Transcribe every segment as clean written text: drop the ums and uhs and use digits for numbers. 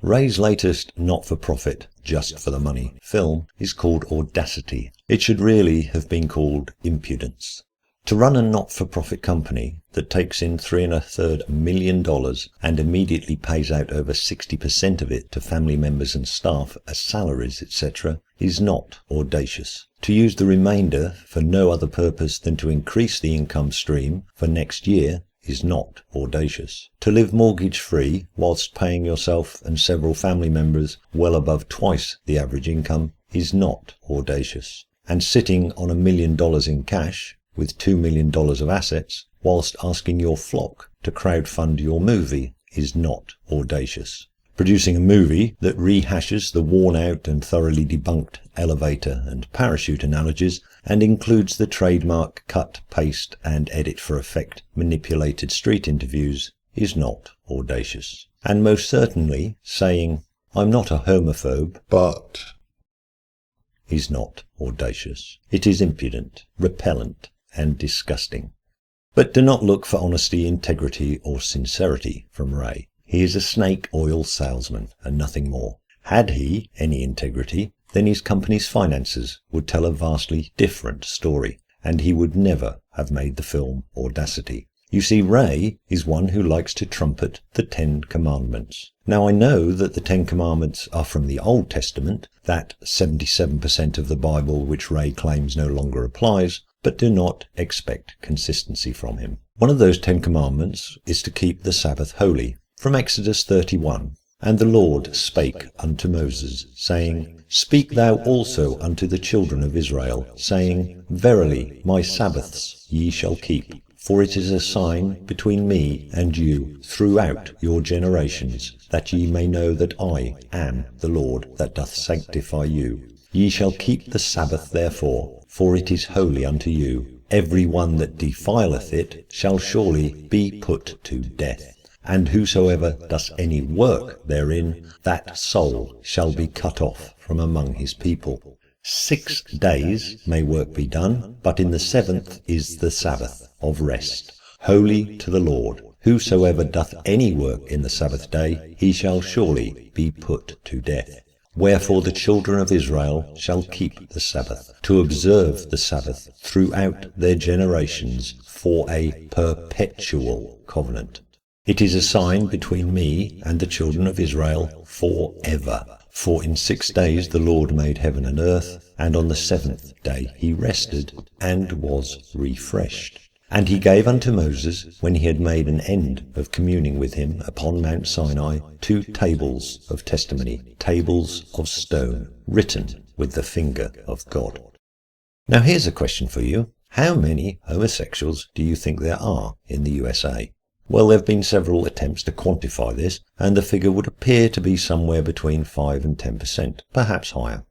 Ray's latest not-for-profit, just-for-the-money film is called Audacity. It should really have been called Impudence. To run a not-for-profit company that takes in $3.33 million and immediately pays out over 60% of it to family members and staff as salaries, etc., is not audacious. To use the remainder for no other purpose than to increase the income stream for next year is not audacious. To live mortgage-free whilst paying yourself and several family members well above twice the average income is not audacious. And sitting on $1 million in cash with $2 million of assets whilst asking your flock to crowdfund your movie is not audacious. Producing a movie that rehashes the worn-out and thoroughly debunked elevator and parachute analogies and includes the trademark cut, paste and edit for effect manipulated street interviews is not audacious. And most certainly saying, "I'm not a homophobe, but..." is not audacious. It is impudent, repellent and disgusting. But do not look for honesty, integrity or sincerity from Ray. He is a snake oil salesman and nothing more. Had he any integrity, then his company's finances would tell a vastly different story, and he would never have made the film Audacity. You see, Ray is one who likes to trumpet the 10 Commandments. Now I know that the 10 Commandments are from the Old Testament, that 77% of the Bible which Ray claims no longer applies, but do not expect consistency from him. One of those 10 Commandments is to keep the Sabbath holy. From Exodus 31, "And the Lord spake unto Moses, saying, Speak thou also unto the children of Israel, saying, Verily my Sabbaths ye shall keep, for it is a sign between me and you throughout your generations, that ye may know that I am the Lord that doth sanctify you. Ye shall keep the Sabbath therefore, for it is holy unto you. Every one that defileth it shall surely be put to death. And whosoever does any work therein, that soul shall be cut off from among his people. 6 days may work be done, but in the 7th is the Sabbath of rest, holy to the Lord. Whosoever doth any work in the Sabbath day, he shall surely be put to death. Wherefore the children of Israel shall keep the Sabbath, to observe the Sabbath throughout their generations for a perpetual covenant. It is a sign between me and the children of Israel forever. For in 6 days the Lord made heaven and earth, and on the 7th day he rested, and was refreshed. And he gave unto Moses, when he had made an end of communing with him upon Mount Sinai, 2 tables of testimony, tables of stone, written with the finger of God. Now here's a question for you. How many homosexuals do you think there are in the USA? Well, there have been several attempts to quantify this, and the figure would appear to be somewhere between 5 and 10%, perhaps higher.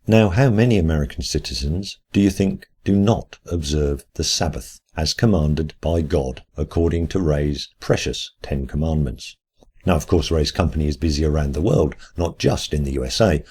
Now, how many American citizens do you think do not observe the Sabbath as commanded by God according to Ray's precious 10 Commandments? Now, of course, Ray's company is busy around the world, not just in the USA.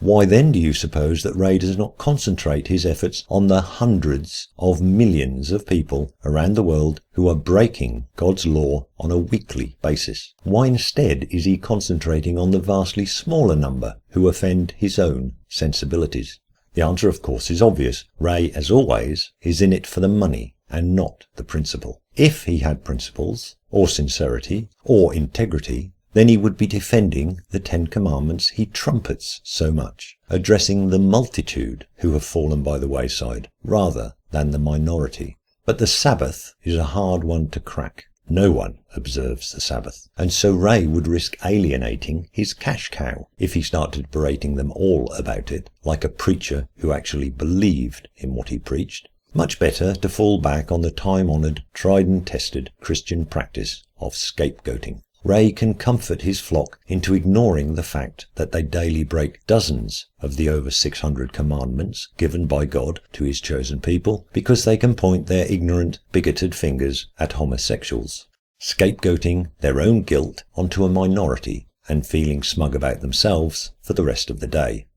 Why then do you suppose that Ray does not concentrate his efforts on the hundreds of millions of people around the world who are breaking God's law on a weekly basis? Why instead is he concentrating on the vastly smaller number who offend his own sensibilities? The answer, of course, is obvious. Ray, as always, is in it for the money and not the principle. If he had principles, or sincerity, or integrity, then he would be defending the 10 Commandments he trumpets so much, addressing the multitude who have fallen by the wayside, rather than the minority. But the Sabbath is a hard one to crack. No one observes the Sabbath, and so Ray would risk alienating his cash cow if he started berating them all about it, like a preacher who actually believed in what he preached. Much better to fall back on the time-honoured, tried-and-tested Christian practice of scapegoating. Ray can comfort his flock into ignoring the fact that they daily break dozens of the over 600 commandments given by God to his chosen people, because they can point their ignorant, bigoted fingers at homosexuals, scapegoating their own guilt onto a minority and feeling smug about themselves for the rest of the day.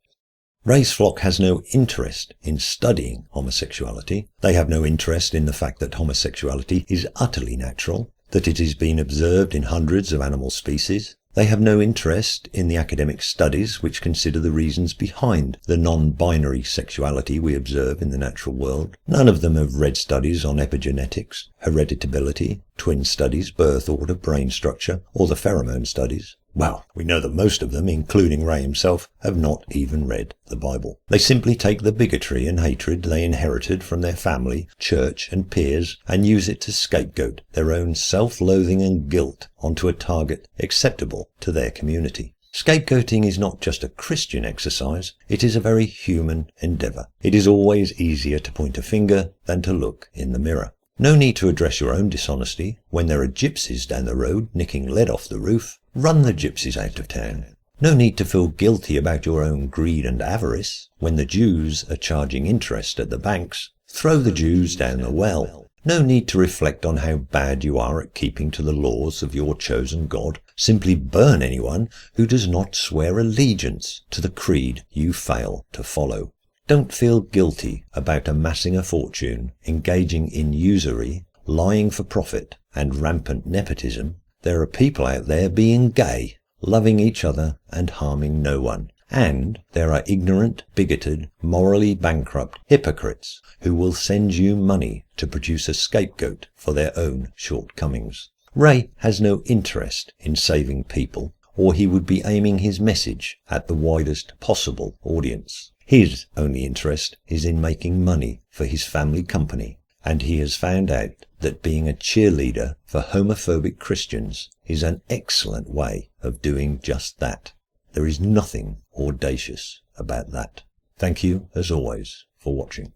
Ray's flock has no interest in studying homosexuality. They have no interest in the fact that homosexuality is utterly natural, that it has been observed in hundreds of animal species, They have no interest in the academic studies which consider the reasons behind the non-binary sexuality we observe in the natural world. None of them have read studies on epigenetics, hereditability, twin studies, birth order, brain structure, or the pheromone studies. Well, we know that most of them, including Ray himself, have not even read the Bible. They simply take the bigotry and hatred they inherited from their family, church and peers and use it to scapegoat their own self-loathing and guilt onto a target acceptable to their community. Scapegoating is not just a Christian exercise, it is a very human endeavour. It is always easier to point a finger than to look in the mirror. No need to address your own dishonesty when there are gypsies down the road nicking lead off the roof. Run the gypsies out of town. No need to feel guilty about your own greed and avarice when the Jews are charging interest at the banks. Throw the Jews down the well. No need to reflect on how bad you are at keeping to the laws of your chosen God. Simply burn anyone who does not swear allegiance to the creed you fail to follow. Don't feel guilty about amassing a fortune, engaging in usury, lying for profit, and rampant nepotism. There are people out there being gay, loving each other and harming no one. And there are ignorant, bigoted, morally bankrupt hypocrites who will send you money to produce a scapegoat for their own shortcomings. Ray has no interest in saving people, or he would be aiming his message at the widest possible audience. His only interest is in making money for his family company, and he has found out that being a cheerleader for homophobic Christians is an excellent way of doing just that. There is nothing audacious about that. Thank you, as always, for watching.